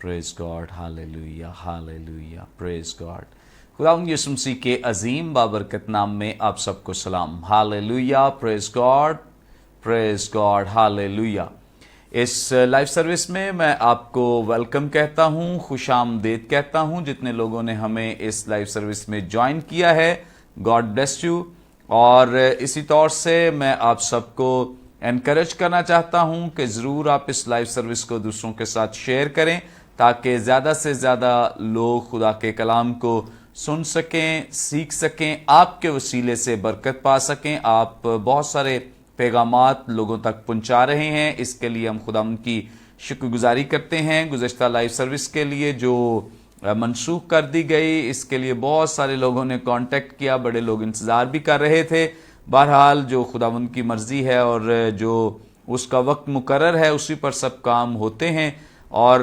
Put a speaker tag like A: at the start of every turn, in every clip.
A: Praise God, hallelujah hallelujah, praise God. खुदावंद यीशु मसीह के अजीम बाबरकत नाम में आप सबको सलाम। Hallelujah, praise God, hallelujah. इस लाइव सर्विस में मैं आपको वेलकम कहता हूँ, खुशामदीद कहता हूँ। जितने लोगों ने हमें इस लाइव सर्विस में ज्वाइन किया है, गॉड ब्लेस यू। और इसी तौर से मैं आप सबको एनकरेज करना चाहता हूं कि ज़रूर आप इस लाइव सर्विस को दूसरों के साथ शेयर करें, ताकि ज़्यादा से ज़्यादा लोग खुदा के कलाम को सुन सकें, सीख सकें, आपके वसीले से बरकत पा सकें। आप बहुत सारे पैगामात लोगों तक पहुंचा रहे हैं, इसके लिए हम खुदा की शुक्रगुजारी करते हैं। गुज़श्ता लाइव सर्विस के लिए जो मनसूख कर दी गई, इसके लिए बहुत सारे लोगों ने कांटेक्ट किया, बड़े लोग इंतज़ार भी कर रहे थे। बहरहाल जो खुदावंद की मर्जी है और जो उसका वक्त मुकर्रर है, उसी पर सब काम होते हैं। और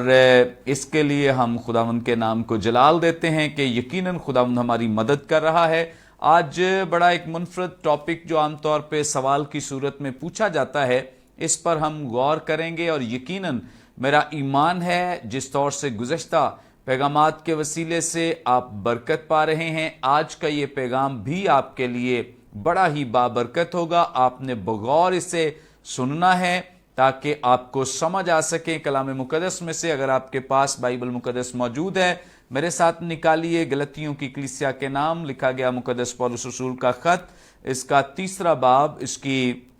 A: इसके लिए हम खुदावंद के नाम को जलाल देते हैं कि यकीनन खुदावंद हमारी मदद कर रहा है। आज बड़ा एक मुनफरद टॉपिक जो आमतौर पे सवाल की सूरत में पूछा जाता है, इस पर हम गौर करेंगे। और यकीनन मेरा ईमान है, जिस तौर से गुज़श्ता पैगामात के वसीले से आप बरकत पा रहे हैं, आज का ये पैगाम भी आपके लिए बड़ा ही बाबरकत होगा। आपने बगौर इसे सुनना है ताकि आपको समझ आ सके कलाम मुकद्दस में से। अगर आपके पास बाइबल मुकद्दस मौजूद है, मेरे साथ निकालिए गलतियों की कलीसिया के नाम लिखा गया मुकद्दस पौलुस रसूल का खत, इसका 3 बाब, इसकी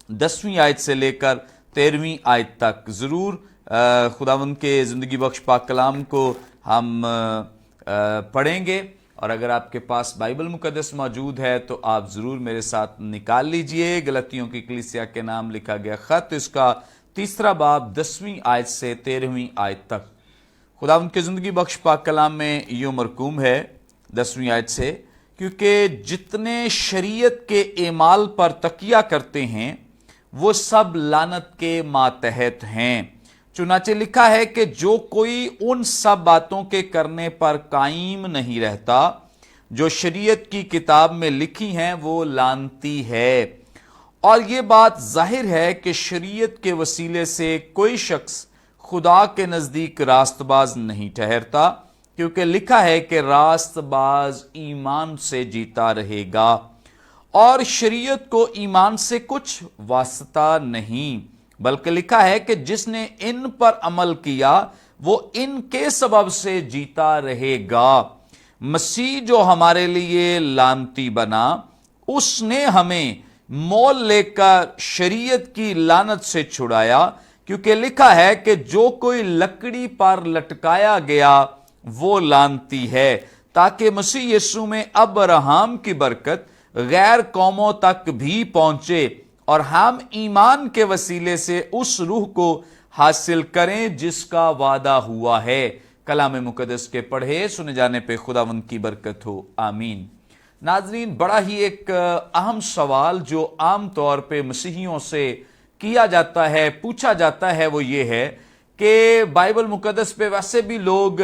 A: 10वीं आयत से लेकर 13वीं आयत तक। ज़रूर खुदावंद के ज़िंदगी बख्श पाक कलाम को हम पढ़ेंगे। और अगर आपके पास बाइबल मुकद्दस मौजूद है तो आप ज़रूर मेरे साथ निकाल लीजिए गलतियों की कलीसिया के नाम लिखा गया खत, इसका 3 बाब 10वीं आयत से 13वीं आयत तक। खुदावंद के ज़िंदगी बख्श पाक कलाम में यूँ मरकूम है 10वीं आयत से, क्योंकि जितने शरीयत के एमाल पर तकिया करते हैं वो सब लानत के मातहत हैं। चुनाचे लिखा है कि जो कोई उन सब बातों के करने पर कायम नहीं रहता जो शरीयत की किताब में लिखी हैं, वो लानती है। और ये बात जाहिर है कि शरीयत के वसीले से कोई शख्स खुदा के नज़दीक रास्तबाज नहीं ठहरता, क्योंकि लिखा है कि रास्तबाज ईमान से जीता रहेगा। और शरीयत को ईमान से कुछ वास्ता नहीं, बल्कि लिखा है कि जिसने इन पर अमल किया वो इनके सबब से जीता रहेगा। मसीह जो हमारे लिए लानती बना, उसने हमें मोल लेकर शरीयत की लानत से छुड़ाया, क्योंकि लिखा है कि जो कोई लकड़ी पर लटकाया गया वो लानती है, ताकि मसीह यीशु में अब्राहम की बरकत गैर कौमों तक भी पहुंचे और हम ईमान के वसीले से उस रूह को हासिल करें जिसका वादा हुआ है। कलाम मुकद्दस के पढ़े सुने जाने पे खुदावंद की बरकत हो, आमीन। नाजरीन, बड़ा ही एक अहम सवाल जो आम तौर पे मसीहियों से किया जाता है, पूछा जाता है, वो ये है कि बाइबल मुकद्दस पे वैसे भी लोग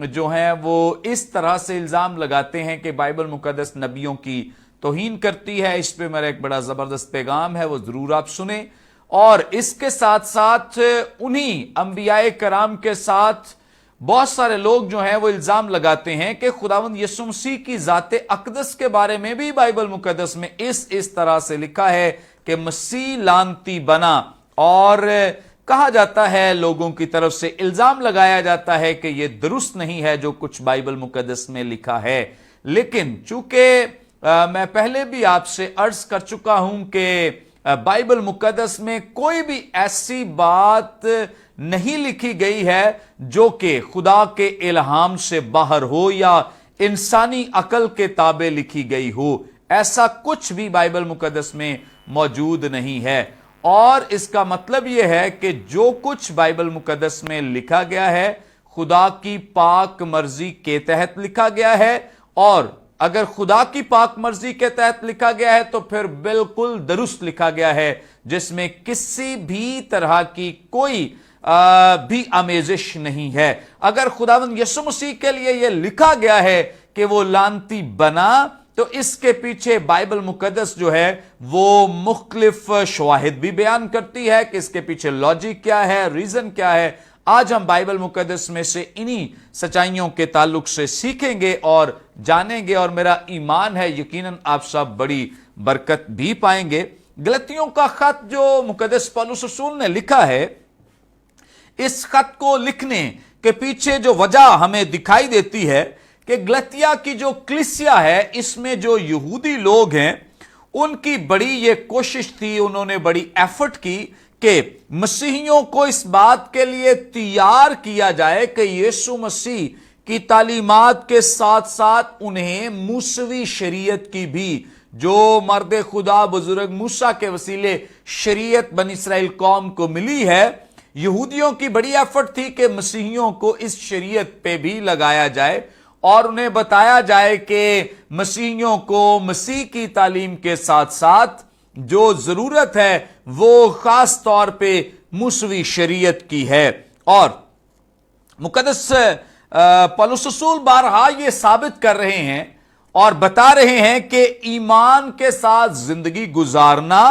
A: जो हैं वो इस तरह से इल्ज़ाम लगाते हैं कि बाइबल मुकद्दस नबियों की तौहीन करती है। इस पे मेरा एक बड़ा ज़बरदस्त पैगाम है, वो ज़रूर आप सुने। और इसके साथ साथ उन्हीं अंबियाए कराम के साथ बहुत सारे लोग जो हैं वो इल्ज़ाम लगाते हैं कि खुदावंद यीशु मसीह की ज़ाते अक़दस के बारे में भी बाइबल मुकद्दस में इस तरह से लिखा है कि मसीह लानती बना। और कहा जाता है, लोगों की तरफ से इल्ज़ाम लगाया जाता है कि ये दुरुस्त नहीं है जो कुछ बाइबल मुकद्दस में लिखा है। लेकिन चूंकि मैं पहले भी आपसे अर्ज कर चुका हूं कि बाइबल मुकद्दस में कोई भी ऐसी बात नहीं लिखी गई है जो कि खुदा के इल्हाम से बाहर हो या इंसानी अकल के ताबे लिखी गई हो। ऐसा कुछ भी बाइबल मुकद्दस में मौजूद नहीं है। और इसका मतलब यह है कि जो कुछ बाइबल मुकद्दस में लिखा गया है खुदा की पाक मर्जी के तहत लिखा गया है। और अगर खुदा की पाक मर्जी के तहत लिखा गया है तो फिर बिल्कुल दुरुस्त लिखा गया है, जिसमें किसी भी तरह की कोई भी आमेजिश नहीं है। अगर खुदावंद यीशु मसीह के लिए यह लिखा गया है कि वो लानती बना, तो इसके पीछे बाइबल मुकद्दस जो है वो मुख्तलिफ शवाहिद भी बयान करती है कि इसके पीछे लॉजिक क्या है, रीजन क्या है। आज हम बाइबल मुकद्दस में से इन्हीं सच्चाइयों के ताल्लुक से सीखेंगे और जानेंगे, और मेरा ईमान है यकीनन आप सब बड़ी बरकत भी पाएंगे। गलतियों का खत जो मुकद्दस पौलुस रसूल ने लिखा है, इस खत को लिखने के पीछे जो वजह हमें दिखाई देती है कि गलतिया की जो कलीसिया है, इसमें जो यहूदी लोग हैं, उनकी बड़ी ये कोशिश थी, उन्होंने बड़ी एफर्ट की कि मसीहियों को इस बात के लिए तैयार किया जाए कि यीशु मसीह की तालीमात के साथ साथ उन्हें मूसवी शरीयत की भी, जो मर्द खुदा बुजुर्ग मूसा के वसीले शरीयत बनी इस्राएल कौम को मिली है, यहूदियों की बड़ी एफर्ट थी कि मसीहियों को इस शरीयत पे भी लगाया जाए और उन्हें बताया जाए कि मसीहियों को मसीह की तालीम के साथ साथ जो जरूरत है वो खास तौर पे मूसवी शरीयत की है। और मुकद्दस पौलुस रसूल बारहा ये साबित कर रहे हैं और बता रहे हैं कि ईमान के साथ जिंदगी गुजारना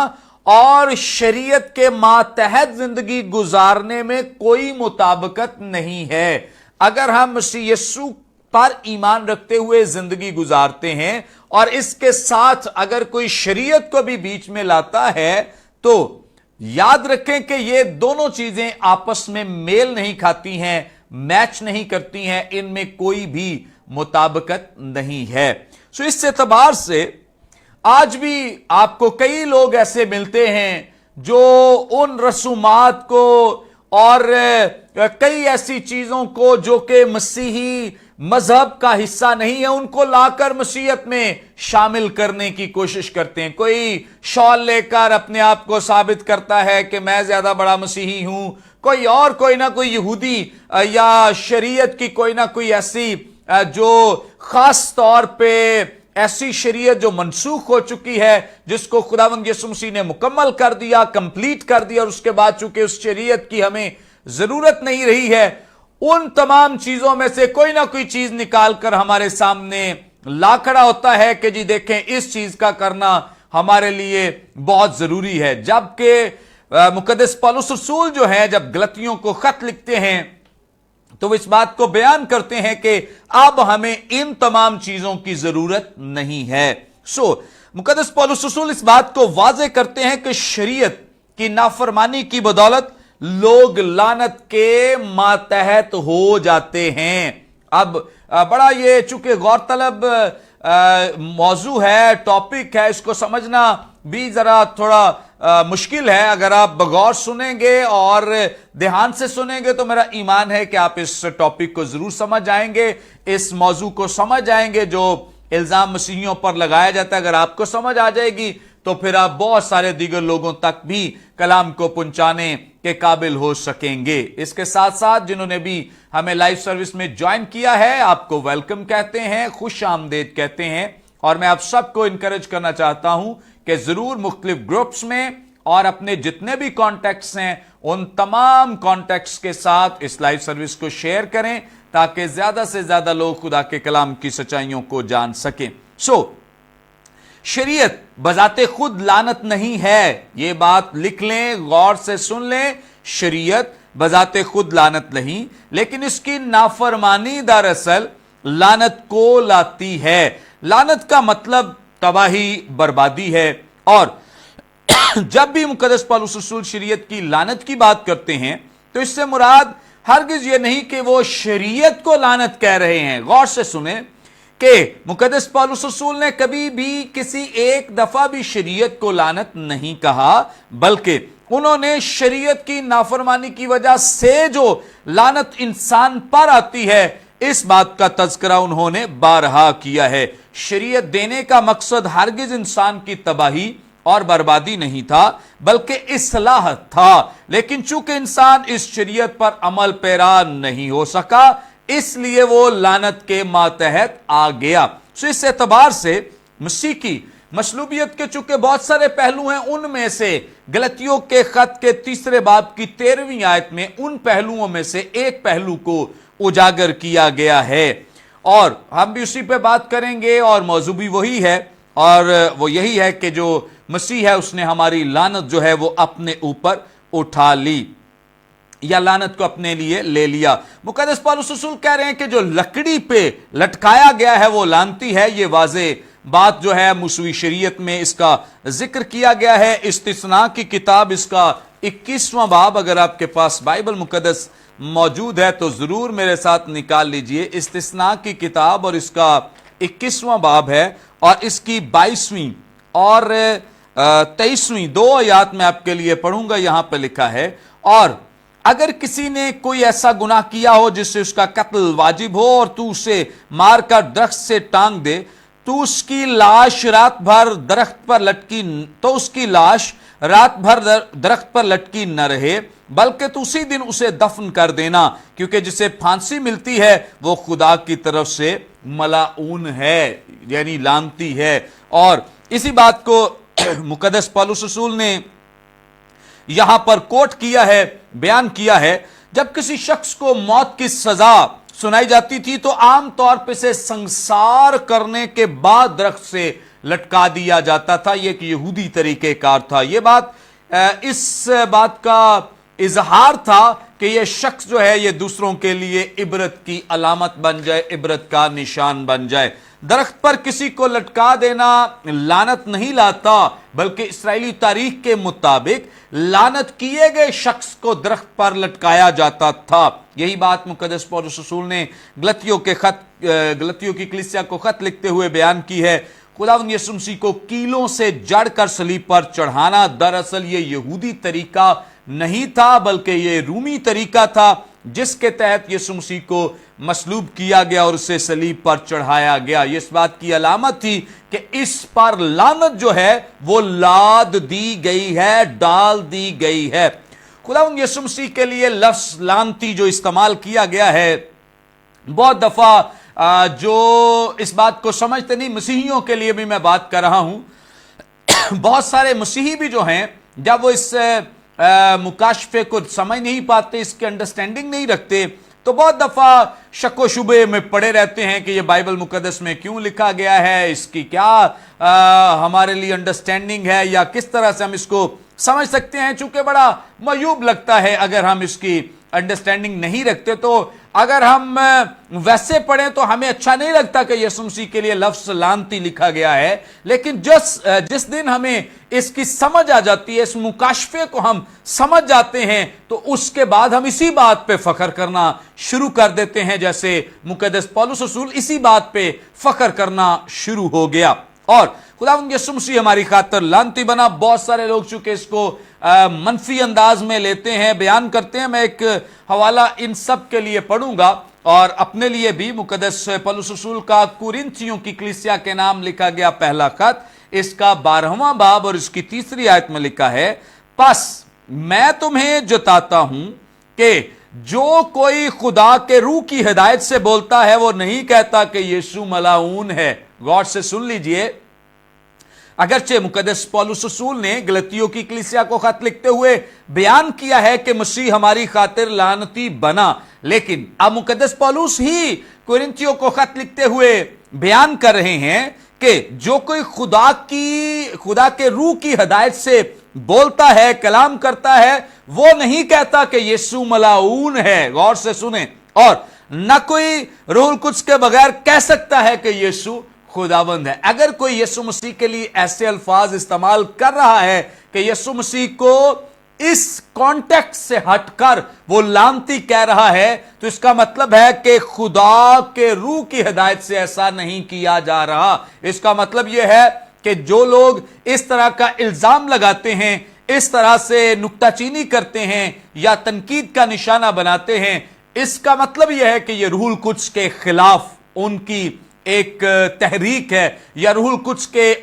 A: और शरीयत के मातहत जिंदगी गुजारने में कोई मुताबिकत नहीं है। अगर हम मसीह यीशु पर ईमान रखते हुए जिंदगी गुजारते हैं और इसके साथ अगर कोई शरीयत को भी बीच में लाता है, तो याद रखें कि ये दोनों चीजें आपस में मेल नहीं खाती हैं, मैच नहीं करती हैं, इनमें कोई भी मुताबिकत नहीं है। सो इस एतबार से आज भी आपको कई लोग ऐसे मिलते हैं जो उन रसूमात को और कई ऐसी चीजों को जो कि मसीही मजहब का हिस्सा नहीं है, उनको लाकर मसीहत में शामिल करने की कोशिश करते हैं। कोई शॉल लेकर अपने आप को साबित करता है कि मैं ज्यादा बड़ा मसीही हूं, कोई ना कोई यहूदी या शरीयत की कोई ना कोई ऐसी जो खास तौर पे ऐसी शरीयत जो मनसूख हो चुकी है, जिसको खुदावंद यीशु मसीह ने मुकम्मल कर दिया, कंप्लीट कर दिया, और उसके बाद चूंकि उस शरीयत की हमें जरूरत नहीं रही है, उन तमाम चीजों में से कोई ना कोई चीज निकालकर हमारे सामने ला खड़ा होता है कि जी देखें इस चीज का करना हमारे लिए बहुत जरूरी है। जबकि मुकद्दस पौलुस रसूल जो है जब गलतियों को खत लिखते हैं तो वो इस बात को बयान करते हैं कि अब हमें इन तमाम चीजों की जरूरत नहीं है। मुकद्दस पौलुस रसूल इस बात को वाज़े करते हैं कि शरीयत की नाफरमानी की बदौलत लोग लानत के मातहत हो जाते हैं। अब बड़ा ये चूंकि गौरतलब मौजू है, टॉपिक है, इसको समझना भी जरा थोड़ा मुश्किल है। अगर आप बगौर सुनेंगे और ध्यान से सुनेंगे तो मेरा ईमान है कि आप इस टॉपिक को जरूर समझ जाएंगे, इस मौजू को समझ जाएंगे जो इल्जाम मसीहियों पर लगाया जाता है। अगर आपको समझ आ जाएगी तो फिर आप बहुत सारे दीगर लोगों तक भी कलाम को पहुंचाने के काबिल हो सकेंगे। इसके साथ साथ जिन्होंने भी हमें लाइव सर्विस में ज्वाइन किया है, आपको वेलकम कहते हैं, खुश आमदेद कहते हैं। और मैं आप सबको इंकरेज करना चाहता हूं कि जरूर मुख्तलिफ ग्रुप्स में और अपने जितने भी कॉन्टैक्ट्स हैं उन तमाम कॉन्टैक्ट्स के साथ इस लाइव सर्विस को शेयर करें ताकि ज्यादा से ज्यादा लोग खुदा के कलाम की सच्चाइयों को जान सकें। शरीयत बजाते खुद लानत नहीं है, यह बात लिख लें, गौर से सुन लें। शरीयत बजाते खुद लानत नहीं, लेकिन इसकी नाफरमानी दरअसल लानत को लाती है। लानत का मतलब तबाही, बर्बादी है। और जब भी मुकद्दस पौलुस रसूल शरीयत की लानत की बात करते हैं तो इससे मुराद हरगिज ये नहीं कि वो शरीयत को लानत कह रहे हैं। गौर से सुने कि मुकद्दस पौलुस रसूल ने कभी भी किसी एक दफा भी शरीयत को लानत नहीं कहा, बल्कि उन्होंने शरीयत की नाफरमानी की वजह से जो लानत इंसान पर आती है इस बात का तज़किरा उन्होंने बारहा किया है। शरीयत देने का मकसद हरगिज इंसान की तबाही और बर्बादी नहीं था, बल्कि इस्लाह था। लेकिन चूंकि इंसान इस शरीयत पर अमल पैरा नहीं हो सका, इसलिए वो लानत के मातहत आ गया। इस एतबार से मसीह की मसलूबियत के चूंकि बहुत सारे पहलू हैं, उनमें से गलतियों के खत के 3 बाब की 13वीं आयत में उन पहलुओं में से एक पहलू को उजागर किया गया है और हम भी उसी पे बात करेंगे। और मौजू भी वही है और वो यही है कि जो मसीह है उसने हमारी लानत जो है वो अपने ऊपर उठा ली। या लानत को अपने लिए ले लिया। मुकद्दस पौलुस रसूल कह रहे हैं कि जो लकड़ी पे लटकाया गया है वो लानती है। ये वाज़े बात जो है मूसवी शरीयत में इसका जिक्र किया गया है। इस्तिस्ना की किताब इसका 21वां बाब, अगर आपके पास बाइबल मुकद्दस मौजूद है तो जरूर मेरे साथ निकाल लीजिए। इस्तिस्ना की किताब और इसका 21वां बाब है और इसकी 22वीं और 23वीं 2 आयत में आपके लिए पढ़ूंगा। यहां पर लिखा है, और अगर किसी ने कोई ऐसा गुनाह किया हो जिससे उसका कत्ल वाजिब हो और तू उसे मारकर दरख्त से टांग दे, तो उसकी लाश रात भर दरख्त पर लटकी न रहे, बल्कि तो उसी दिन उसे दफन कर देना, क्योंकि जिसे फांसी मिलती है वो खुदा की तरफ से मलाऊन है, यानी लानती है। और इसी बात को मुकद्दस पौलुस रसूल ने यहां पर कोट किया है, बयान किया है। जब किसी शख्स को मौत की सजा सुनाई जाती थी तो आमतौर पर से संसार करने के बाद दरख्त से लटका दिया जाता था। यह एक यहूदी तरीकेकार था। यह बात इस बात का इजहार था कि यह शख्स जो है यह दूसरों के लिए इबरत की अलामत बन जाए, इबरत का निशान बन जाए। दरख्त पर किसी को लटका देना लानत नहीं लाता, बल्कि इस्राएली तारीख के मुताबिक लानत किए गए शख्स को दरख्त पर लटकाया जाता था। यही बात मुकद्दस पौलुस रसूल ने गलतियों की कलीसिया को खत लिखते हुए बयान की है। खुदावंद यीशु मसीह को कीलों से जड़कर सलीब पर चढ़ाना दरअसल ये यहूदी तरीका नहीं था, बल्कि ये रूमी तरीका था, जिसके तहत यीशु मसीह को मसलूब किया गया और उसे सलीब पर चढ़ाया गया। इस बात की अलामत थी कि इस पर लानत जो है वो लाद दी गई है, डाल दी गई है। खुदावंद यीशु मसीह के लिए लफ्ज़ लानती जो इस्तेमाल किया गया है, बहुत दफा जो इस बात को समझते नहीं, मसीहियों के लिए भी मैं बात कर रहा हूं। बहुत सारे मसीही भी जो हैं, जब वो इस मुकाशफे को समझ नहीं पाते, इसके अंडरस्टैंडिंग नहीं रखते, तो बहुत दफा शक व शुबे में पड़े रहते हैं कि ये बाइबल मुकद्दस में क्यों लिखा गया है, इसकी क्या हमारे लिए अंडरस्टैंडिंग है, या किस तरह से हम इसको समझ सकते हैं। चूंकि बड़ा मयूब लगता है अगर हम इसकी अंडरस्टैंडिंग नहीं रखते, तो अगर हम वैसे पढ़ें तो हमें अच्छा नहीं लगता कि यीशु मसीह के लिए लफ्ज़ लानती लिखा गया है। लेकिन जिस दिन हमें इसकी समझ आ जाती है, इस मुकाशफे को हम समझ जाते हैं, तो उसके बाद हम इसी बात पे फख्र करना शुरू कर देते हैं, जैसे मुकद्दस पौलुस रसूल इसी बात पे फख्र करना शुरू हो गया। और खुदावंद यीशु मसीह हमारी खातिर लानती बना। बहुत सारे लोग चूंकि इसको मनफी अंदाज में लेते हैं, बयान करते हैं। मैं एक हवाला इन सब के लिए पढ़ूंगा और अपने लिए भी। मुकद्दस पौलुस रसूल का कुरिन्थियों की कलीसिया के नाम लिखा गया पहला खत, इसका 12वां बाब और इसकी 3री आयत में लिखा है, बस मैं तुम्हें जताता हूं कि जो कोई खुदा के रूह की हिदायत से बोलता है वो नहीं कहता कि यीशु मलाऊन है। गौर से सुन लीजिए, अगरचे मुकद्दस पौलुस रसूल ने गलतियों की कलीसिया को खत लिखते हुए बयान किया है कि मसीह हमारी खातिर लानती बना, लेकिन अब मुकद्दस पौलुस ही कुरिन्थियों को खत लिखते हुए बयान कर रहे हैं कि जो कोई खुदा के रूह की हिदायत से बोलता है, कलाम करता है, वो नहीं कहता कि यीशु मलाऊन है। गौर से सुने, और न कोई रूहुल कुद्स के बगैर कह सकता है कि यीशु खुदावंद है। अगर कोई यीशु मसीह के लिए ऐसे अल्फाज इस्तेमाल कर रहा है कि यीशु मसीह को इस कॉन्टेक्स्ट से हटकर वो लानती कह रहा है, तो इसका मतलब है कि खुदा के रूह की हिदायत से ऐसा नहीं किया जा रहा। इसका मतलब यह है कि जो लोग इस तरह का इल्जाम लगाते हैं, इस तरह से नुक्ताचीनी करते हैं या तनकीद का निशाना बनाते हैं, इसका मतलब यह है कि यह रूहुल कुद्स के खिलाफ उनकी एक तहरीक है, या रूहुल कुद्स के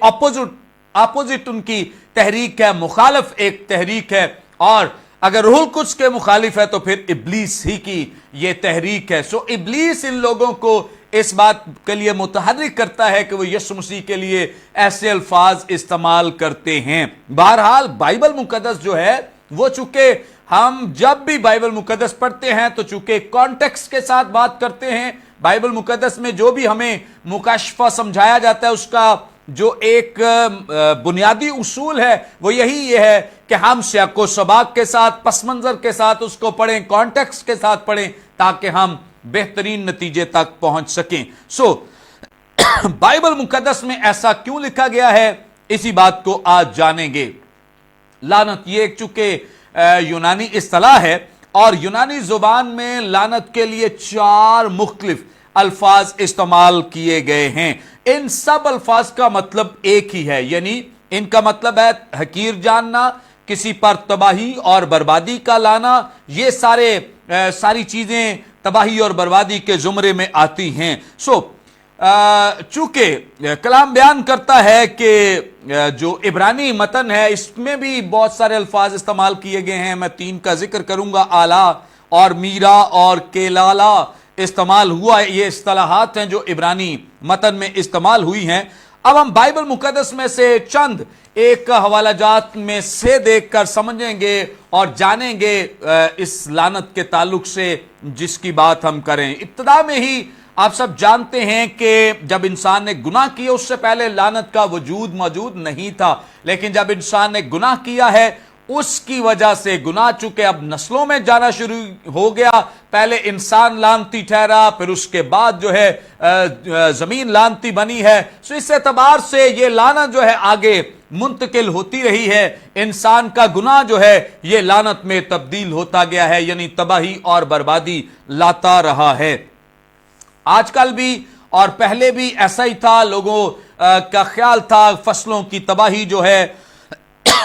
A: अपोजिट उनकी तहरीक है, मुखालिफ एक तहरीक है। और अगर रूहुल कुद्स के मुखालिफ है तो फिर इब्लीस ही की यह तहरीक है। सो इब्लीस इन लोगों को इस बात के लिए मुतहर्रिक करता है कि वो यीशु मसीह के लिए ऐसे अल्फाज इस्तेमाल करते हैं। बहरहाल बाइबल मुकद्दस जो है वो, चूंकि हम जब भी बाइबल मुकद्दस पढ़ते हैं तो चूंकि कॉन्टेक्स्ट के साथ बात करते हैं, बाइबल मुकद्दस में जो भी हमें मुकाशफा समझाया जाता है उसका जो एक बुनियादी उसूल है वो यही है कि हम सियाको सबाक के साथ, पस मंजर के साथ उसको पढ़ें, कॉन्टेक्स्ट के साथ पढ़ें, ताकि हम बेहतरीन नतीजे तक पहुंच सकें। बाइबल मुकद्दस में ऐसा क्यों लिखा गया है, इसी बात को आज जानेंगे। लानत ये एक चूंकि यूनानी इस्तिलाह है और यूनानी जुबान में लानत के लिए 4 मुख्तलिफ अल्फाज इस्तेमाल किए गए हैं। इन सब अल्फाज का मतलब एक ही है, यानी इनका मतलब है हकीर जानना, किसी पर तबाही और बर्बादी का लाना। ये सारी चीजें तबाही और बर्बादी के जुमरे में आती हैं। चूंकि कलाम बयान करता है कि जो इब्रानी मतन है इसमें भी बहुत सारे अल्फाज इस्तेमाल किए गए हैं। मैं 3 का जिक्र करूंगा, आला और मीरा और केलाला इस्तेमाल हुआ है। ये इस्तिलाहात हैं जो इब्रानी मतन में इस्तेमाल हुई हैं। अब हम बाइबल मुकद्दस में से चंद एक हवाला जात में से देखकर समझेंगे और जानेंगे इस लानत के ताल्लुक से जिसकी बात हम करें। इब्तिदा में ही आप सब जानते हैं कि जब इंसान ने गुनाह किया उससे पहले लानत का वजूद मौजूद नहीं था, लेकिन जब इंसान ने गुनाह किया है उसकी वजह से गुनाह चूंकि अब नस्लों में जाना शुरू हो गया, पहले इंसान लानती ठहरा, फिर उसके बाद जो है जमीन लानती बनी है। सो इस एतबार से ये लानत जो है आगे मुंतकिल होती रही है। इंसान का गुनाह जो है ये लानत में तब्दील होता गया है, यानी तबाही और बर्बादी लाता रहा है। आजकल भी और पहले भी ऐसा ही था। लोगों का ख्याल था फसलों की तबाही जो है,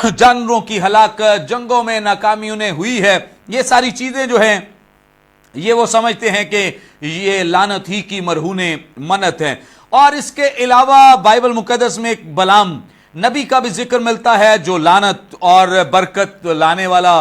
A: जानवरों की हलाकत, जंगों में नाकामी उन्हें हुई है, ये सारी चीजें जो हैं ये वो समझते हैं कि ये लानत ही की मरहूने मन्नत है। और इसके अलावा बाइबल मुकद्दस में एक बलाम नबी का भी जिक्र मिलता है जो लानत और बरकत लाने वाला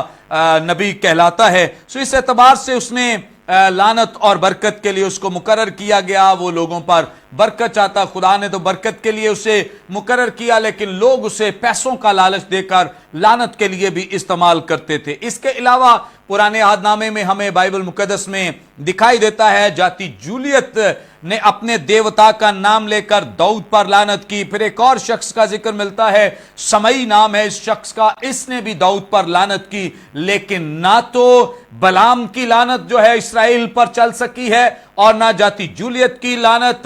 A: नबी कहलाता है। सो इस एतबार से उसने लानत और बरकत के लिए उसको मुकर्रर किया गया। वो लोगों पर बरकत चाहता, खुदा ने तो बरकत के लिए उसे मुकर्रर किया, लेकिन लोग उसे पैसों का लालच देकर लानत के लिए भी इस्तेमाल करते थे। इसके अलावा पुराने अहदनामे में हमें बाइबल मुकद्दस में दिखाई देता है जाति जूलियत ने अपने देवता का नाम लेकर दाऊद पर लानत की। फिर एक और शख्स का जिक्र मिलता है, समई नाम है इस शख्स का, इसने भी दाऊद पर लानत की, लेकिन ना तो बलाम की लानत जो है इस्राएल पर चल सकी है और ना जाति जूलियत की लानत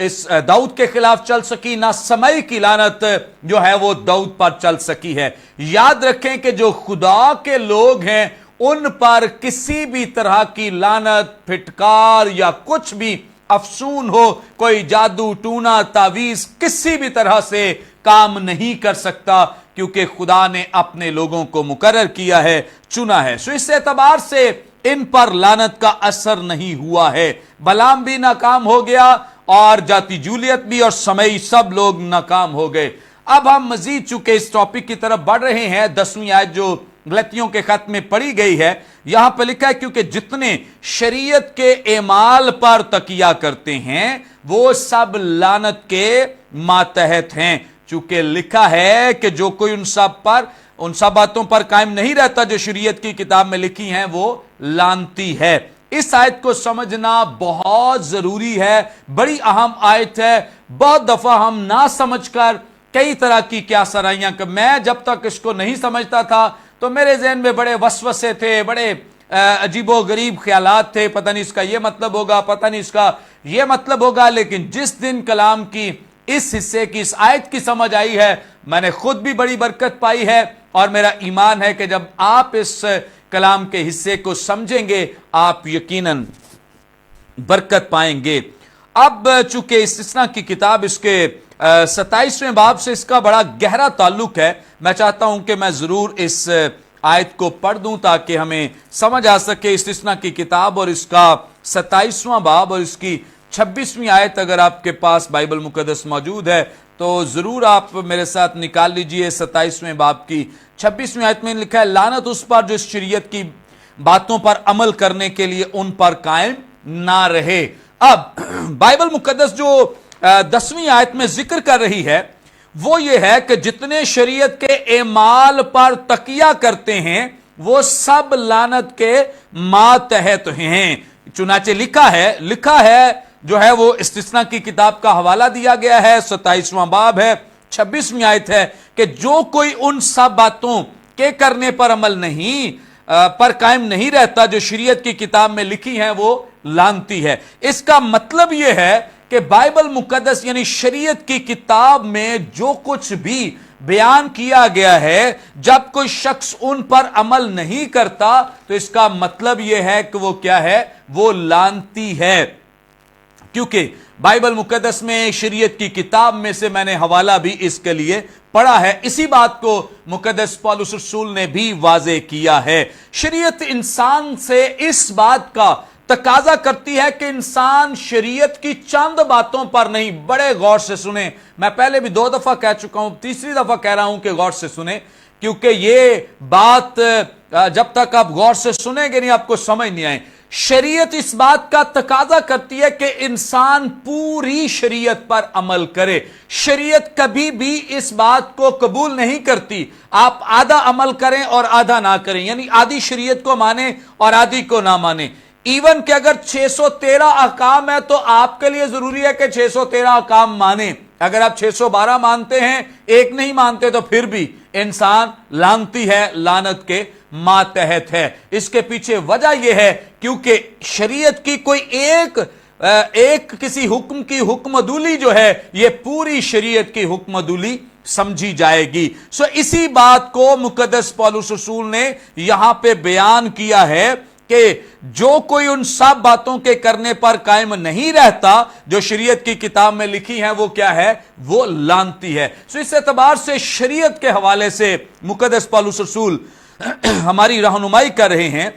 A: इस दाऊद के खिलाफ चल सकी, ना समई की लानत जो है वो दाऊद पर चल सकी है। याद रखें कि जो खुदा के लोग हैं उन पर किसी भी तरह की लानत, फिटकार या कुछ भी अफसून हो, कोई जादू टूना तावीज किसी भी तरह से काम नहीं कर सकता, क्योंकि खुदा ने अपने लोगों को मुकर्रर किया है, चुना है। सो इस एतबार से इन पर लानत का असर नहीं हुआ है। बलाम भी नाकाम हो गया और जाति जूलियत भी और समई सब लोग नाकाम हो गए। अब हम मजीद चूंकि इस टॉपिक की तरफ बढ़ रहे हैं, 10वीं आयत जो गलतियों के खत में पढ़ी गई है, यहां पर लिखा है क्योंकि जितने शरीयत के एमाल पर तकिया करते हैं वो सब लानत के मातहत हैं। चूंकि लिखा है कि जो कोई उन सब बातों पर कायम नहीं रहता जो शरीयत की किताब में लिखी हैं वो लानती है। इस आयत को समझना बहुत जरूरी है, बड़ी अहम आयत है। बहुत दफा हम ना समझकर कई तरह की क्या सराइयां कर, मैं जब तक इसको नहीं समझता था तो मेरे जहन में बड़े वसवसे थे, बड़े अजीबो गरीब ख्यालात थे, पता नहीं इसका ये मतलब होगा, पता नहीं इसका ये मतलब होगा। लेकिन जिस दिन कलाम की इस हिस्से की, इस आयत की समझ आई है, मैंने खुद भी बड़ी बरकत पाई है और मेरा ईमान है कि जब आप इस कलाम के हिस्से को समझेंगे आप यकीनन बरकत पाएंगे। अब चूंकि इस्तिस्ना की किताब इसके 27वें बाब से इसका बड़ा गहरा ताल्लुक है, मैं चाहता हूं कि मैं जरूर इस आयत को पढ़ दूं ताकि हमें समझ आ सके। इस्तिस्ना की किताब और इसका 27वां बाब और इसकी 26वीं आयत अगर आपके पास बाइबल मुकद्दस मौजूद है तो जरूर आप मेरे साथ निकाल लीजिए। 27वें बाब की 26वीं आयत में लिखा है, लानत उस पर जो शरीयत की बातों पर अमल करने के लिए उन पर कायम ना रहे। अब बाइबल मुकद्दस जो 10वीं आयत में जिक्र कर रही है वो ये है कि जितने शरीयत के एमाल पर तकिया करते हैं वो सब लानत के मातहत हैं। चुनाचे लिखा है जो है वो इस्तिस्ना की किताब का हवाला दिया गया है। 27वां बाब है, 26वीं आयत है कि जो कोई उन सब बातों के करने पर अमल नहीं पर कायम नहीं रहता जो शरीयत की किताब में लिखी है वो लानती है। इसका मतलब यह है कि बाइबल मुकद्दस यानी शरीयत की किताब में जो कुछ भी बयान किया गया है, जब कोई शख्स उन पर अमल नहीं करता तो इसका मतलब यह है कि वो क्या है, वो लानती है। क्योंकि बाइबल मुकद्दस में शरीयत की किताब में से मैंने हवाला भी इसके लिए पढ़ा है। इसी बात को मुकद्दस पौलुस रसूल ने भी वाज़े किया है। शरीयत इंसान से इस बात का तकाजा करती है कि इंसान शरीयत की चंद बातों पर नहीं, बड़े गौर से सुने। मैं पहले भी 2 दफा कह चुका हूं, तीसरी दफा कह रहा हूं कि गौर से सुने, क्योंकि ये बात जब तक आप गौर से सुनेंगे नहीं आपको समझ नहीं आए। शरीयत इस बात का तकाजा करती है कि इंसान पूरी शरीयत पर अमल करे। शरीयत कभी भी इस बात को कबूल नहीं करती आप आधा अमल करें और आधा ना करें, यानी आधी शरीयत को माने और आधी को ना माने। इवन कि अगर 613 अहकाम है तो आपके लिए जरूरी है कि 613 अहकाम माने। अगर आप 612 मानते हैं, एक नहीं मानते, तो फिर भी इंसान लानती है, लानत के मातहत है। इसके पीछे वजह यह है क्योंकि शरीयत की कोई एक किसी हुक्म की हुक्मदुली जो है ये पूरी शरीयत की हुक्मदुली समझी जाएगी। सो इसी बात को मुकद्दस पौलुस रसूल ने यहां पे बयान किया है कि जो कोई उन सब बातों के करने पर कायम नहीं रहता जो शरीयत की किताब में लिखी है वो क्या है, वो लानती है। सो इस एतबार से शरीयत के हवाले से मुकद्दस पौलुस रसूल हमारी रहनुमाई कर रहे हैं।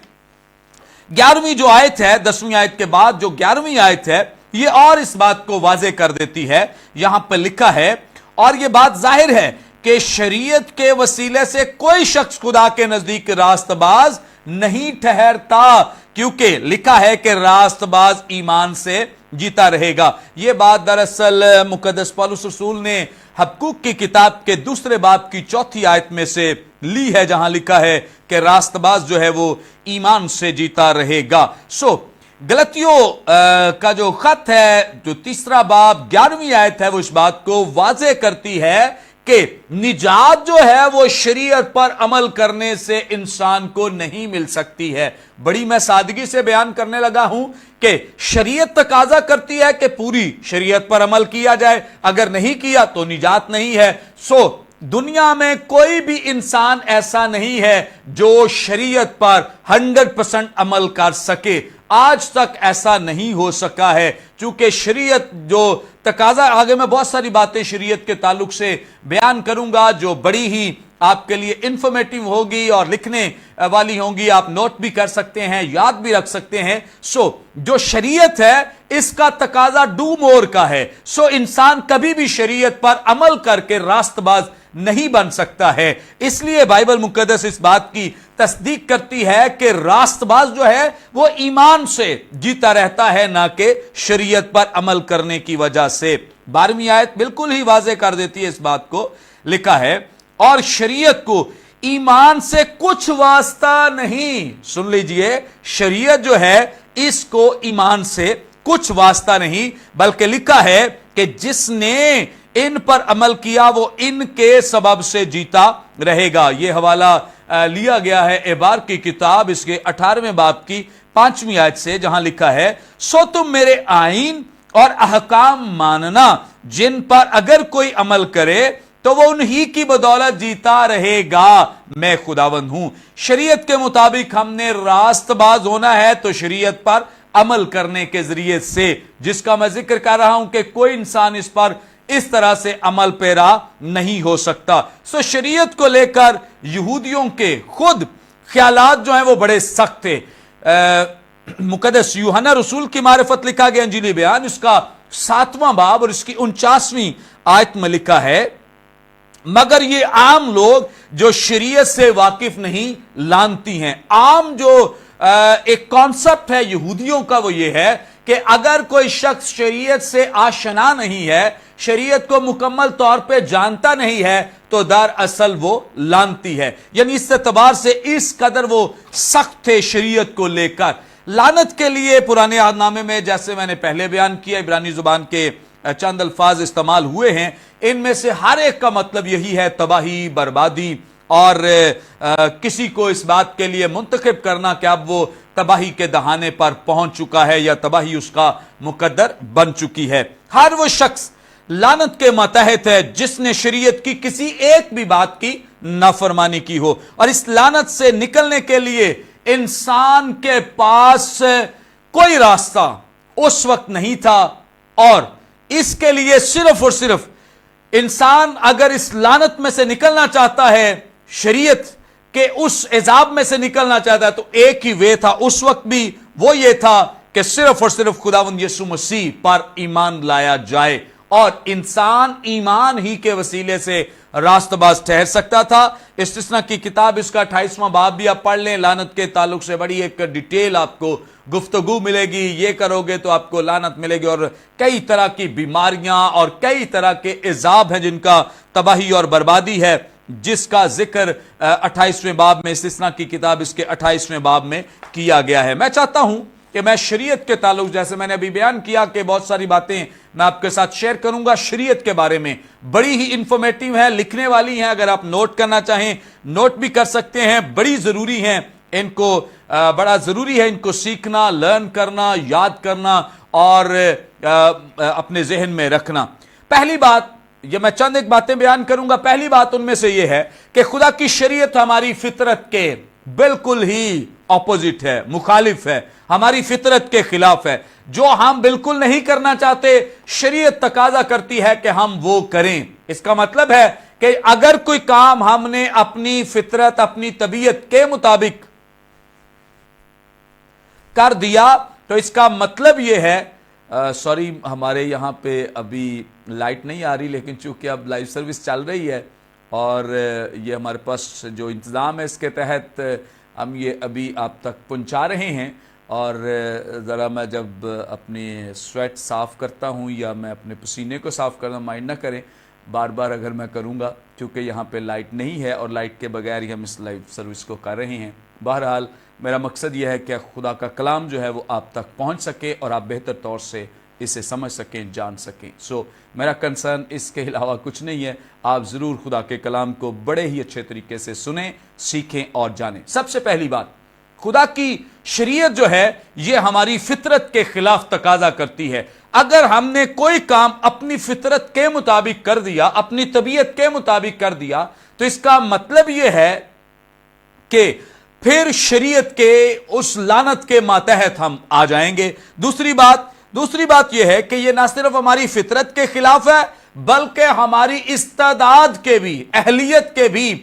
A: 11वीं जो आयत है, 10वीं आयत के बाद जो 11वीं आयत है, ये और इस बात को वाजे कर देती है। यहां पर लिखा है, और ये बात जाहिर है कि शरीयत के वसीले से कोई शख्स खुदा के नजदीक रास्तबाज नहीं ठहरता, क्योंकि लिखा है कि रास्तबाज ईमान से जीता रहेगा। यह बात दरअसल मुकद्दस पौलुस रसूल ने हबक्कूक की किताब के 2 बाब की 4 आयत में से ली है, जहां लिखा है कि रास्तबाज जो है वो ईमान से जीता रहेगा। सो गलतियों का जो खत है, जो 3 बाब 11वीं आयत है, वो इस बात को वाजे करती है कि निजात जो है वो शरीयत पर अमल करने से इंसान को नहीं मिल सकती है। बड़ी मैं सादगी से बयान करने लगा हूं कि शरीयत तकाजा करती है कि पूरी शरीयत पर अमल किया जाए, अगर नहीं किया तो निजात नहीं है। सो दुनिया में कोई भी इंसान ऐसा नहीं है जो शरीयत पर 100% अमल कर सके। आज तक ऐसा नहीं हो सका है, चूंकि शरीयत जो तकाजा, आगे मैं बहुत सारी बातें शरीयत के ताल्लुक से बयान करूंगा जो बड़ी ही आपके लिए इंफॉर्मेटिव होगी और लिखने वाली होंगी, आप नोट भी कर सकते हैं, याद भी रख सकते हैं। सो जो शरीयत है इसका तकाजा डू मोर का है। सो इंसान कभी भी शरीयत पर अमल करके रास्तबाज नहीं बन सकता है। इसलिए बाइबल मुकद्दस इस बात की तस्दीक करती है कि रास्तबाज जो है वो ईमान से जीता रहता है, ना कि शरीयत पर अमल करने की वजह से। 12वीं आयत बिल्कुल ही वाज़े कर देती है इस बात को। लिखा है, और शरीयत को ईमान से कुछ वास्ता नहीं। सुन लीजिए, शरीयत जो है इसको ईमान से कुछ वास्ता नहीं, बल्कि लिखा है कि जिसने इन पर अमल किया वो इनके सबब से जीता रहेगा। यह हवाला लिया गया है एबार की किताब इसके 18वें बाब की 5वीं आयत से, जहां लिखा है, सो तुम मेरे आईन और अहकाम मानना जिन पर अगर कोई अमल करे तो वो उन्हीं की बदौलत जीता रहेगा, मैं खुदावंद हूं। शरीयत के मुताबिक हमने रास्तबाज होना है तो शरीयत पर अमल करने के जरिए से, जिसका मैं जिक्र कर रहा हूं कि कोई इंसान इस पर इस तरह से अमल पैरा नहीं हो सकता। सो शरीयत को लेकर यहूदियों के खुद ख्यालात जो हैं वो बड़े सख्त थे। मुकद्दस यूहन्ना रसूल की मारिफत लिखा गया इंजीली बयान, इसका 7वां बाब और इसकी 49वीं आयत में लिखा है, मगर ये आम लोग जो शरीयत से वाकिफ नहीं लानती हैं। आम जो एक कॉन्सेप्ट है यहूदियों का वो ये है कि अगर कोई शख्स शरीयत से आशना नहीं है, शरीयत को मुकम्मल तौर पे जानता नहीं है, तो दरअसल वो लानती है। यानी इस एतबार से इस कदर वो सख्त थे शरीयत को लेकर। लानत के लिए पुराने अहदनामे में, जैसे मैंने पहले बयान किया, इब्रानी जुबान के चंद अल्फाज इस्तेमाल हुए हैं, इनमें से हर एक का मतलब यही है तबाही, बर्बादी, और किसी को इस बात के लिए मुंतखब करना कि अब वो तबाही के दहाने पर पहुंच चुका है या तबाही उसका मुकद्दर बन चुकी है। हर वो शख्स लानत के मातहत है जिसने शरीयत की किसी एक भी बात की नाफरमानी की हो, और इस लानत से निकलने के लिए इंसान के पास कोई रास्ता उस वक्त नहीं था, और इसके लिए सिर्फ और सिर्फ इंसान अगर इस लानत में से निकलना चाहता है, शरीयत के उस इजाब में से निकलना चाहता है, तो एक ही वे था उस वक्त भी, वो ये था कि सिर्फ और सिर्फ खुदावंद यीशु मसीह पर ईमान लाया जाए, और इंसान ईमान ही के वसीले से रास्तबाज ठहर सकता था। इस्तिस्ना की किताब, इसका 28वां बाब भी आप पढ़ लें, लानत के ताल्लुक से बड़ी एक डिटेल आपको गुफ्तगू मिलेगी, ये करोगे तो आपको लानत मिलेगी, और कई तरह की बीमारियां और कई तरह के इजाब हैं जिनका तबाही और बर्बादी है, जिसका जिक्र 28वें बाब में, इस्तिस्ना की किताब इसके 28वें बाब में किया गया है। मैं चाहता हूं कि मैं शरीयत के ताल्लुक, जैसे मैंने अभी बयान किया कि बहुत सारी बातें मैं आपके साथ शेयर करूंगा शरीयत के बारे में, बड़ी ही इंफॉर्मेटिव है, लिखने वाली हैं, अगर आप नोट करना चाहें नोट भी कर सकते हैं, बड़ी जरूरी हैं, इनको बड़ा जरूरी है इनको सीखना, लर्न करना, याद करना और अपने जहन में रखना। पहली बात, ये मैं चंद एक बातें बयान करूंगा, पहली बात उनमें से ये है कि खुदा की शरीयत हमारी फितरत के बिल्कुल ही ऑपोजिट है, मुखालिफ है, हमारी फितरत के खिलाफ है। जो हम बिल्कुल नहीं करना चाहते, शरीयत तकाजा करती है कि हम वो करें। इसका मतलब है कि अगर कोई काम हमने अपनी फितरत, अपनी तबीयत के मुताबिक कर दिया, तो इसका मतलब यह है, सॉरी हमारे यहाँ पे अभी लाइट नहीं आ रही, लेकिन चूंकि अब लाइव सर्विस चल रही है और ये हमारे पास जो इंतज़ाम है इसके तहत हम ये अभी आप तक पहुँचा रहे हैं। और ज़रा मैं जब अपनी स्वेट साफ़ करता हूँ या मैं अपने पसीने को साफ़ करना, माइंड ना करें बार बार अगर मैं करूँगा, क्योंकि यहाँ पे लाइट नहीं है और लाइट के बगैर ही हम इस लाइव सर्विस को कर रहे हैं। बहरहाल मेरा मकसद यह है कि खुदा का कलाम जो है वो आप तक पहुँच सके और आप बेहतर तौर से इसे समझ सकें, जान सकें। सो मेरा कंसर्न इसके अलावा कुछ नहीं है, आप ज़रूर खुदा के कलाम को बड़े ही अच्छे तरीके से सुनें, सीखें और जानें। सबसे पहली बात, खुदा की शरीयत जो है ये हमारी फितरत के खिलाफ तकाजा करती है। अगर हमने कोई काम अपनी फितरत के मुताबिक कर दिया, अपनी तबीयत के मुताबिक कर दिया, तो इसका मतलब यह है कि फिर शरीयत के उस लानत के मातहत हम आ जाएंगे। दूसरी बात यह है कि यह ना सिर्फ हमारी फितरत के खिलाफ है, बल्कि हमारी इस्तादाद के भी, अहलियत के भी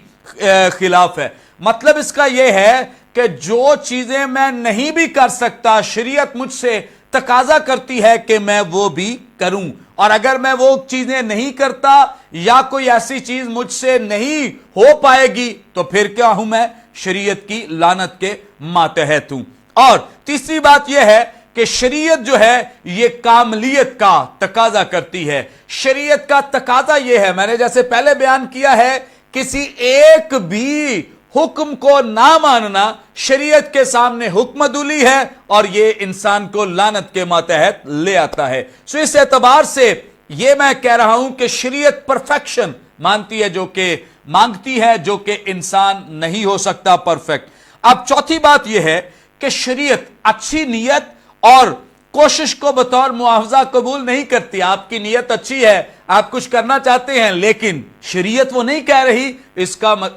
A: खिलाफ है। मतलब इसका यह है कि जो चीजें मैं नहीं भी कर सकता, शरीयत मुझसे तकाजा करती है कि मैं वो भी करूं, और अगर मैं वो चीजें नहीं करता या कोई ऐसी चीज मुझसे नहीं हो पाएगी, तो फिर क्या हूं मैं? शरीयत की लानत के मातहत हूं। और तीसरी बात यह है कि शरीयत जो है ये कामलियत का तकाजा करती है। शरीयत का तकाजा यह है, मैंने जैसे पहले बयान किया है, किसी एक भी हुक्म को ना मानना शरीयत के सामने हुक्मदुली है और ये इंसान को लानत के मातहत ले आता है। सो इस एतबार से ये मैं कह रहा हूं कि शरीयत परफेक्शन मानती है, जो कि मांगती है, जो कि इंसान नहीं हो सकता परफेक्ट। अब चौथी बात यह है कि शरीयत अच्छी नीयत और कोशिश को बतौर मुआवजा कबूल नहीं करती। आपकी नीयत अच्छी है, आप कुछ करना चाहते हैं, लेकिन शरीयत वो नहीं कह रही।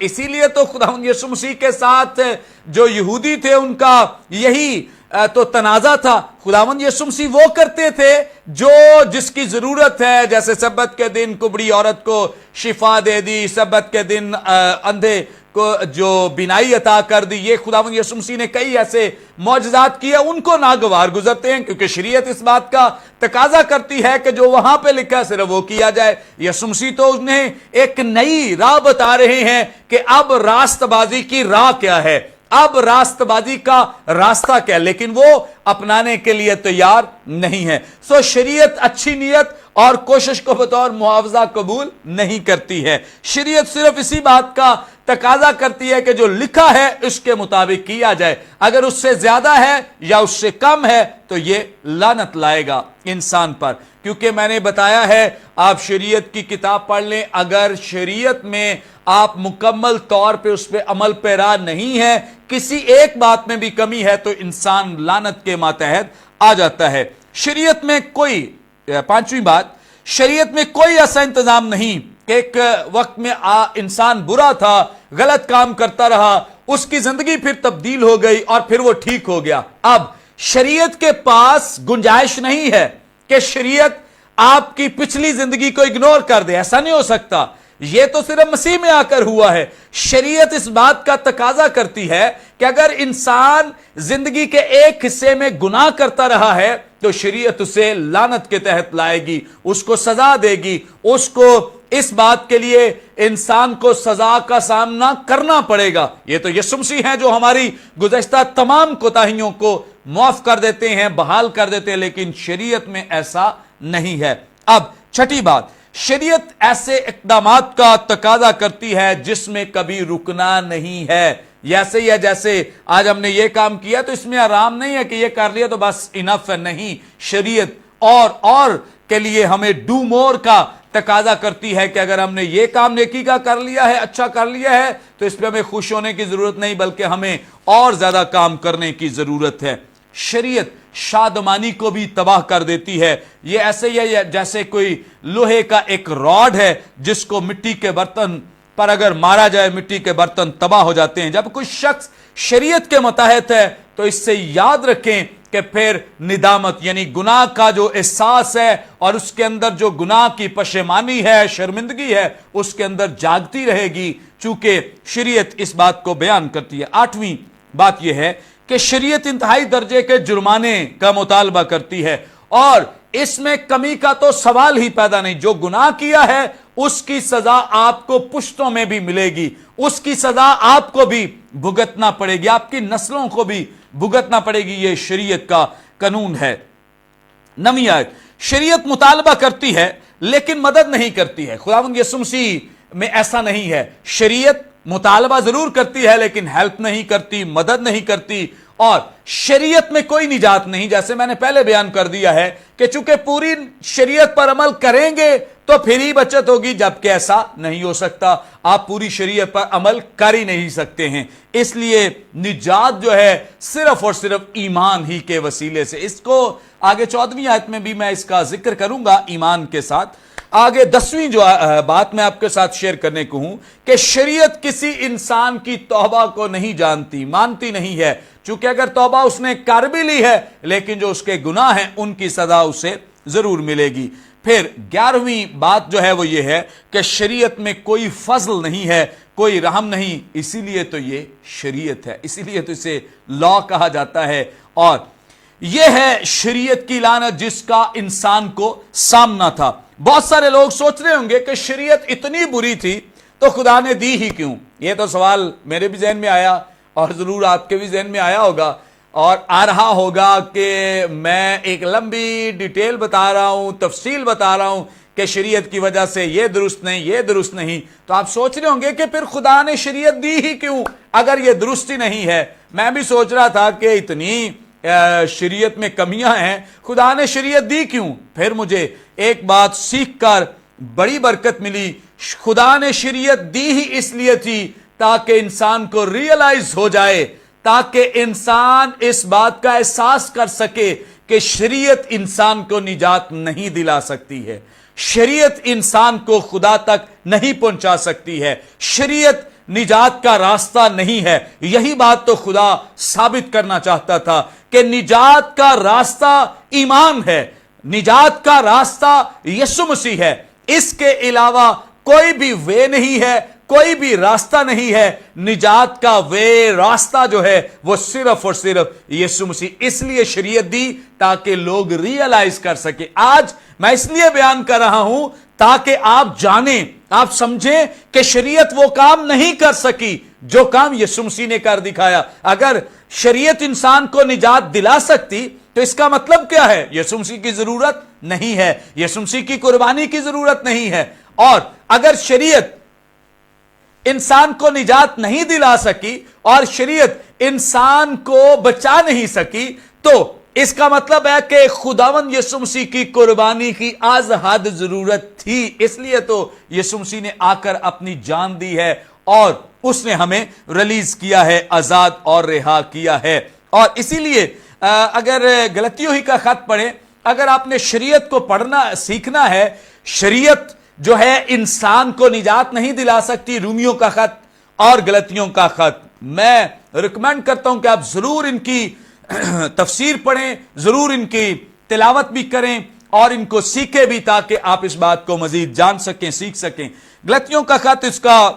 A: इसीलिए तो खुदावंद यीशु मसीह के साथ जो यहूदी थे उनका यही तो तनाजा था। खुदावंद यीशु मसीह वो करते थे जो जिसकी जरूरत है, जैसे सब्बत के दिन कुबड़ी औरत को शिफा दे दी, सब्बत के दिन अंधे को जो बिनाई अता कर दी। ये खुदावंद यीशु मसीह ने कई ऐसे मौजज़ात किए, उनको नागवार गुजरते हैं, क्योंकि शरीयत इस बात का तकाजा करती है कि जो वहां पे लिखा है सिर्फ वो किया जाए। यीशु मसीह तो उन्हें एक नई राह बता रहे हैं कि अब रास्तबाजी की राह क्या है, अब रास्तबाजी का रास्ता क्या, लेकिन वो अपनाने के लिए तैयार नहीं है। सो शरीयत अच्छी नीयत और कोशिश को बतौर मुआवजा कबूल नहीं करती है। शरीयत सिर्फ इसी बात का तकाजा करती है कि जो लिखा है उसके मुताबिक किया जाए। अगर उससे ज्यादा है या उससे कम है तो ये लानत लाएगा इंसान पर। क्योंकि मैंने बताया है, आप शरीयत की किताब पढ़ लें, अगर शरीयत में आप मुकम्मल तौर पे उस पे अमल पैरा नहीं है, किसी एक बात में भी कमी है, तो इंसान लानत के मातहत आ जाता है। शरीयत में कोई, पांचवी बात, शरीयत में कोई ऐसा इंतजाम नहीं कि एक वक्त में इंसान बुरा था, गलत काम करता रहा, उसकी जिंदगी फिर तब्दील हो गई और फिर वो ठीक हो गया। अब शरीयत के पास गुंजाइश नहीं है कि शरीयत आपकी पिछली जिंदगी को इग्नोर कर दे, ऐसा नहीं हो सकता। यह तो सिर्फ मसीह में आकर हुआ है। शरीयत इस बात का तकाजा करती है कि अगर इंसान जिंदगी के एक हिस्से में गुनाह करता रहा है तो शरीयत उसे लानत के तहत लाएगी, उसको सजा देगी, उसको इस बात के लिए इंसान को सजा का सामना करना पड़ेगा। ये तो यीशु मसीह हैं जो हमारी गुज़श्ता तमाम कोताहियों को माफ कर देते हैं, बहाल कर देते हैं, लेकिन शरीयत में ऐसा नहीं है। अब छठी बात, शरीयत ऐसे इक़दामात का तकाजा करती है जिसमें कभी रुकना नहीं है। ऐसे ही है जैसे आज हमने ये काम किया तो इसमें आराम नहीं है कि ये कर लिया तो बस इनफ है, नहीं। शरीयत और के लिए हमें डू मोर का तकाजा करती है कि अगर हमने ये काम नेकी का कर लिया है, अच्छा कर लिया है, तो इस पे हमें खुश होने की जरूरत नहीं, बल्कि हमें और ज्यादा काम करने की जरूरत है। शरीयत शादमानी को भी तबाह कर देती है। ये ऐसे ही है जैसे कोई लोहे का एक रॉड है जिसको मिट्टी के बर्तन पर अगर मारा जाए, मिट्टी के बर्तन तबाह हो जाते हैं। जब कोई शख्स शरीयत के मुताहत है तो इससे याद रखें कि फिर निदामत यानी गुनाह का जो एहसास है और उसके अंदर जो गुनाह की पशेमानी है, शर्मिंदगी है, उसके अंदर जागती रहेगी, चूंकि शरीयत इस बात को बयान करती है। आठवीं बात यह है कि शरीयत इंतहाई दर्जे के जुर्माने का मुतालबा करती है और इसमें कमी का तो सवाल ही पैदा नहीं। जो गुनाह किया है उसकी सजा आपको पुश्तों में भी मिलेगी, उसकी सजा आपको भी भुगतना पड़ेगी, आपकी नस्लों को भी भुगतना पड़ेगी। यह शरीयत का कानून है। नवीं आयत, शरीयत मुतालबा करती है लेकिन मदद नहीं करती है। खुदावंद यीशु मसीह में ऐसा नहीं है। शरीयत मुतालबा जरूर करती है लेकिन हेल्प नहीं करती, मदद नहीं करती, और शरीयत में कोई निजात नहीं। जैसे मैंने पहले बयान कर दिया है कि चूंकि पूरी शरीयत पर अमल करेंगे तो फिर ही बचत होगी, जबकि ऐसा नहीं हो सकता। आप पूरी शरीयत पर अमल कर ही नहीं सकते हैं। इसलिए निजात जो है सिर्फ और सिर्फ ईमान ही के वसीले से। इसको आगे 14वीं आयत में भी मैं इसका जिक्र करूंगा ईमान के साथ। आगे 10वीं जो बात मैं आपके साथ शेयर करने को हूं कि शरीयत किसी इंसान की तौबा को नहीं जानती, मानती नहीं है। चूंकि अगर तौबा उसने कर भी ली है लेकिन जो उसके गुनाह हैं उनकी सजा उसे जरूर मिलेगी। फिर 11वीं बात जो है वो ये है कि शरीयत में कोई फजल नहीं है, कोई रहम नहीं, इसीलिए तो ये शरीयत है, इसीलिए तो इसे लॉ कहा जाता है। और यह है शरीयत की लानत जिसका इंसान को सामना था। बहुत सारे लोग सोच रहे होंगे कि शरीयत इतनी बुरी थी तो खुदा ने दी ही क्यों। यह तो सवाल मेरे भी जहन में आया और जरूर आपके भी जहन में आया होगा और आ रहा होगा कि मैं एक लंबी डिटेल बता रहा हूं, तफसील बता रहा हूं कि शरीयत की वजह से ये दुरुस्त नहीं, ये दुरुस्त नहीं। तो आप सोच रहे होंगे कि फिर खुदा ने शरीयत दी ही क्यों अगर ये दुरुस्ती नहीं है। मैं भी सोच रहा था कि इतनी शरीयत में कमियां हैं, खुदा ने शरीयत दी क्यों। फिर मुझे एक बात सीख कर बड़ी बरकत मिली। खुदा ने शरीयत दी ही इसलिए थी ताकि इंसान को रियलाइज हो जाए, ताकि इंसान इस बात का एहसास कर सके कि शरीयत इंसान को निजात नहीं दिला सकती है, शरीयत इंसान को खुदा तक नहीं पहुंचा सकती है, शरीयत निजात का रास्ता नहीं है। यही बात तो खुदा साबित करना चाहता था कि निजात का रास्ता ईमान है, निजात का रास्ता यीशु मसीह है। इसके अलावा कोई भी वे नहीं है, कोई भी रास्ता नहीं है। निजात का वे रास्ता जो है वो सिर्फ और सिर्फ यीशु मसीह। इसलिए शरीयत दी ताकि लोग रियलाइज कर सके। आज मैं इसलिए बयान कर रहा हूं ताकि आप जानें, आप समझें कि शरीयत वो काम नहीं कर सकी जो काम यीशु मसीह ने कर दिखाया। अगर शरीयत इंसान को निजात दिला सकती तो इसका मतलब क्या है? यीशु मसीह की जरूरत नहीं है, यीशु मसीह की कुर्बानी की जरूरत नहीं है। और अगर शरीयत इंसान को निजात नहीं दिला सकी और शरीयत इंसान को बचा नहीं सकी, तो इसका मतलब है कि खुदावंद यीशु मसीह की कुर्बानी की आज हद जरूरत थी, इसलिए तो यीशु मसीह ने आकर अपनी जान दी है और उसने हमें रिलीज किया है, आजाद और रिहा किया है। और इसीलिए अगर गलतियों ही का खत पढ़े, अगर आपने शरीयत को पढ़ना सीखना है, शरीयत जो है इंसान को निजात नहीं दिला सकती, रूमियों का खत और गलतियों का खत। मैं रिकमेंड करता हूं कि आप जरूर इनकी तफसीर पढ़ें, जरूर इनकी तिलावत भी करें और इनको सीखें भी, ताकि आप इस बात को मजीद जान सकें, सीख सकें। गलतियों का खत इसका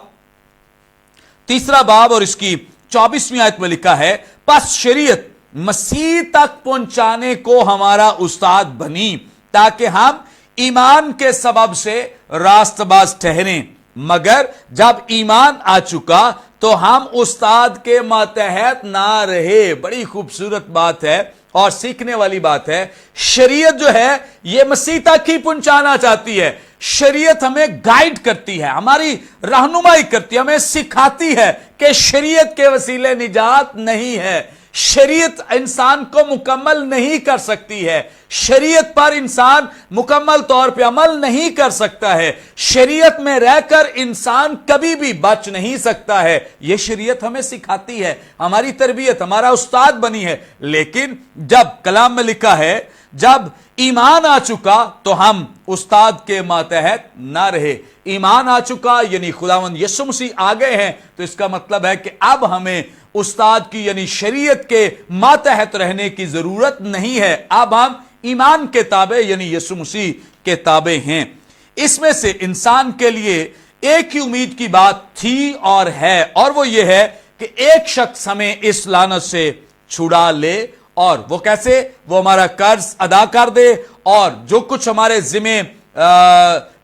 A: 3 बाब और इसकी 24वीं आयत में लिखा है, बस शरीयत मसीह तक पहुंचाने को हमारा उस्ताद बनी ताकि हम ईमान के सबब से रास्तबाज ठहरें, मगर जब ईमान आ चुका तो हम उस्ताद के मातहत ना रहे। बड़ी खूबसूरत बात है और सीखने वाली बात है। शरीयत जो है ये मसीह तक ही पहुंचाना चाहती है। शरीयत हमें गाइड करती है, हमारी रहनुमाई करती है, हमें सिखाती है कि शरीयत के वसीले निजात नहीं है। शरीयत इंसान को मुकम्मल नहीं कर सकती है, शरीयत पर इंसान मुकम्मल तौर पे अमल नहीं कर सकता है, शरीयत में रहकर इंसान कभी भी बच नहीं सकता है। यह शरीयत हमें सिखाती है, हमारी तरबियत, हमारा उस्ताद बनी है। लेकिन जब कलाम में लिखा है जब ईमान आ चुका तो हम उस्ताद के मातहत ना रहे। ईमान आ चुका यानी खुदावंद यीशु मसीह आ गए हैं, तो इसका मतलब है कि अब हमें उस्ताद की यानी शरीयत के मातहत रहने की जरूरत नहीं है। अब हम ईमान के ताबे यानी यीशु मसीह के ताबे हैं। इसमें से इंसान के लिए एक ही उम्मीद की बात थी और है, और वो ये है कि एक शख्स हमें इस लानत से छुड़ा ले। और वो कैसे? वो हमारा कर्ज अदा कर दे और जो कुछ हमारे जिम्मे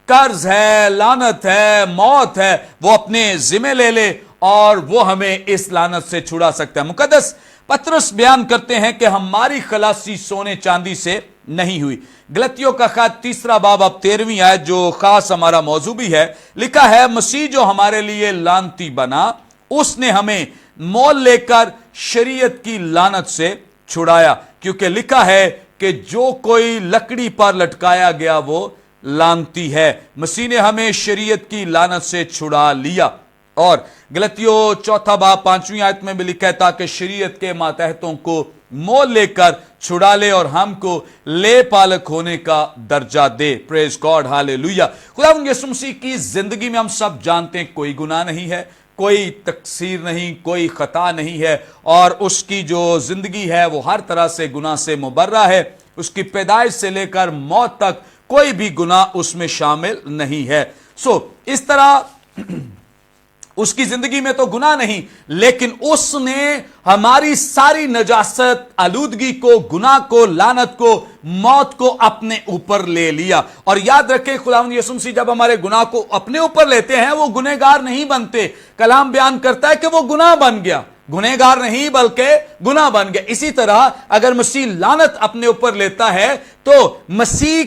A: कर्ज है, लानत है, मौत है, वो अपने जिम्मे ले ले और वो हमें इस लानत से छुड़ा सकता है। मुकद्दस पतरस बयान करते हैं कि हमारी खलासी सोने चांदी से नहीं हुई। गलतियों का खत 3 बाब अब 13वीं आयत जो खास हमारा मौजू भी है, लिखा है, मसीह जो हमारे लिए लानती बना, उसने हमें मोल लेकर शरीयत की लानत से छुड़ाया, क्योंकि लिखा है कि जो कोई लकड़ी पर लटकाया गया वो लानती है। मसीह ने हमें शरीयत की लानत से छुड़ा लिया। और गलतियों 4 बाब 5वीं आयत में भी लिखा है, ताकि शरीयत के मातहतों को मोल लेकर छुड़ा ले और हमको ले पालक होने का दर्जा दे। Praise God, hallelujah. खुदावंद यीशु मसीह की जिंदगी में हम सब जानते हैं कोई गुनाह नहीं है, कोई तकसीर नहीं, कोई खता नहीं है, और उसकी जो जिंदगी है वो हर तरह से गुनाह से मुबर्रा है। उसकी पैदाइश से लेकर मौत तक कोई भी गुनाह उसमें शामिल नहीं है। इस तरह उसकी जिंदगी में तो गुनाह नहीं, लेकिन उसने हमारी सारी नजासत, आलूदगी को, गुनाह को, लानत को, मौत को अपने ऊपर ले लिया। और याद रखें, खुदावंद यीशु मसीह जब हमारे गुनाह को अपने ऊपर लेते हैं, वो गुनहगार नहीं बनते। कलाम बयान करता है कि वो गुनाह बन गया, गुनहगार नहीं बल्कि गुनाह बन गया। इसी तरह अगर मसीह लानत अपने ऊपर लेता है तो मसीह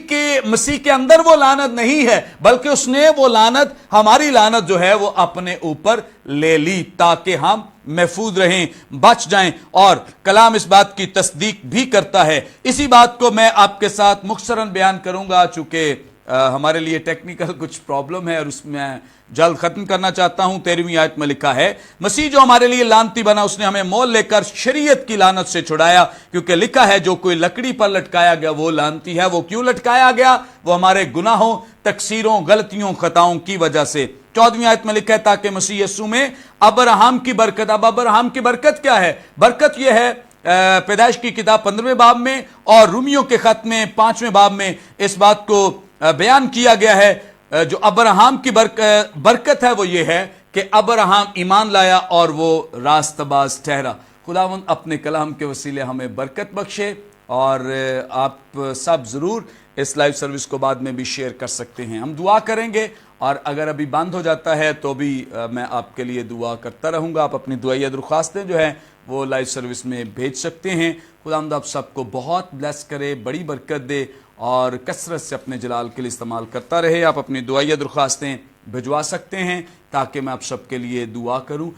A: के अंदर वो लानत नहीं है, बल्कि उसने वो लानत, हमारी लानत जो है वो अपने ऊपर ले ली, ताकि हम महफूज रहें, बच जाएं। और कलाम इस बात की तस्दीक भी करता है। इसी बात को मैं आपके साथ मुख्तसरन बयान करूंगा, चूंकि हमारे लिए टेक्निकल कुछ प्रॉब्लम है और उसमें जल्द खत्म करना चाहता हूं। 13वीं आयत में लिखा है, मसीह जो हमारे लिए लानती बना, उसने हमें मोल लेकर शरीयत की लानत से छुड़ाया, क्योंकि लिखा है, जो कोई लकड़ी पर लटकाया गया वो लानती है। वो क्यों लटकाया गया? वो हमारे गुनाहों, तकसीरों, गलतियों, खताओं की वजह से। 14वीं आयत में लिखा है, ताकि मसीह यीशु में अब्राहम की बरकत। अब अब्राहम की बरकत क्या है? बरकत यह है, पैदाइश की किताब 15वें बाब में और रूमियों के खत में 5वें बाब में इस बात को बयान किया गया है। जो अब्राहम की बरकत है वो ये है कि अब्राहम ईमान लाया और वो रास्तबाज ठहरा। खुदावंद अपने कलाम के वसीले हमें बरकत बख्शे, और आप सब जरूर इस लाइव सर्विस को बाद में भी शेयर कर सकते हैं। हम दुआ करेंगे, और अगर अभी बंद हो जाता है तो भी मैं आपके लिए दुआ करता रहूंगा। आप अपनी दुआया दरख्वास्तें जो हैं वो लाइव सर्विस में भेज सकते हैं। खुदावंद आप सबको बहुत ब्लेस करे, बड़ी बरकत दे और कसरत से अपने जलाल के लिए इस्तेमाल करता रहे। आप अपनी दुआया दरख्वास्तें
B: भिजवा सकते हैं ताकि मैं आप सबके लिए दुआ करूं।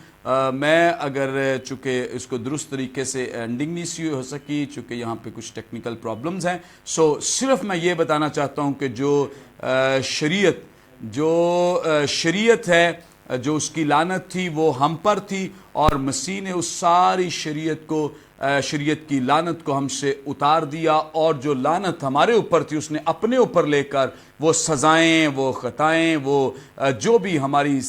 B: मैं अगर चूँकि इसको दुरुस्त तरीके से एंडिंग नहीं सी हो सकी, चूँकि यहाँ पे कुछ टेक्निकल प्रॉब्लम्स हैं, सो सिर्फ मैं ये बताना चाहता हूँ कि जो शरीयत है, जो उसकी लानत थी वो हम पर थी, और मसीह ने उस सारी शरीयत की लानत को हमसे उतार दिया, और जो लानत हमारे ऊपर थी उसने अपने ऊपर लेकर वो सजाएं, वो खताएं, वो जो भी हमारी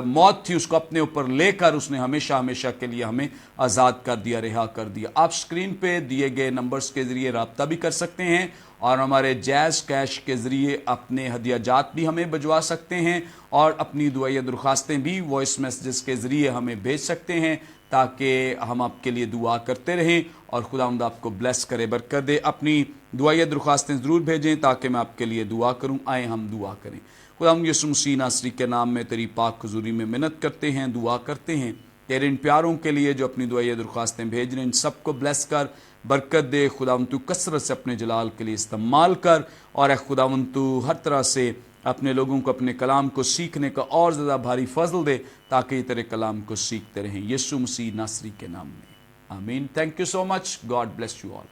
B: मौत थी उसको अपने ऊपर लेकर उसने हमेशा हमेशा के लिए हमें आज़ाद कर दिया, रिहा कर दिया। आप स्क्रीन पे दिए गए नंबर्स के ज़रिए राब्ता भी कर सकते हैं, और हमारे जैज़ कैश के ज़रिए अपने हदिया जात भी हमें भिजवा सकते हैं, और अपनी दुआएं दरख्वास्तें भी वॉइस मैसेजेस के ज़रिए हमें भेज सकते हैं, ताकि हम आपके लिए दुआ करते रहें और खुदावंद आपको ब्लेस करे, बरकत दे। अपनी दुआएं दरख्वास्तें ज़रूर भेजें ताकि मैं आपके लिए दुआ करूं। आए हम दुआ करें। खुदावंद यीशु मसीह नासरी के नाम में तेरी पाक हुजूरी में मिन्नत करते हैं, दुआ करते हैं तेरे इन प्यारों के लिए जो अपनी दुआएं दरख्वास्तें भेज रहे हैं, इन सबको ब्लेस कर, बरकत दे। खुदावंद तू कसरत से अपने जलाल के लिए इस्तेमाल कर, और खुदावंद तू हर तरह से अपने लोगों को अपने कलाम को सीखने का और ज़्यादा भारी फजल दे, ताकि तेरे कलाम को सीखते रहें, यीशु मसीह नासरी के नाम में, आमीन। Thank you so much. God bless you all.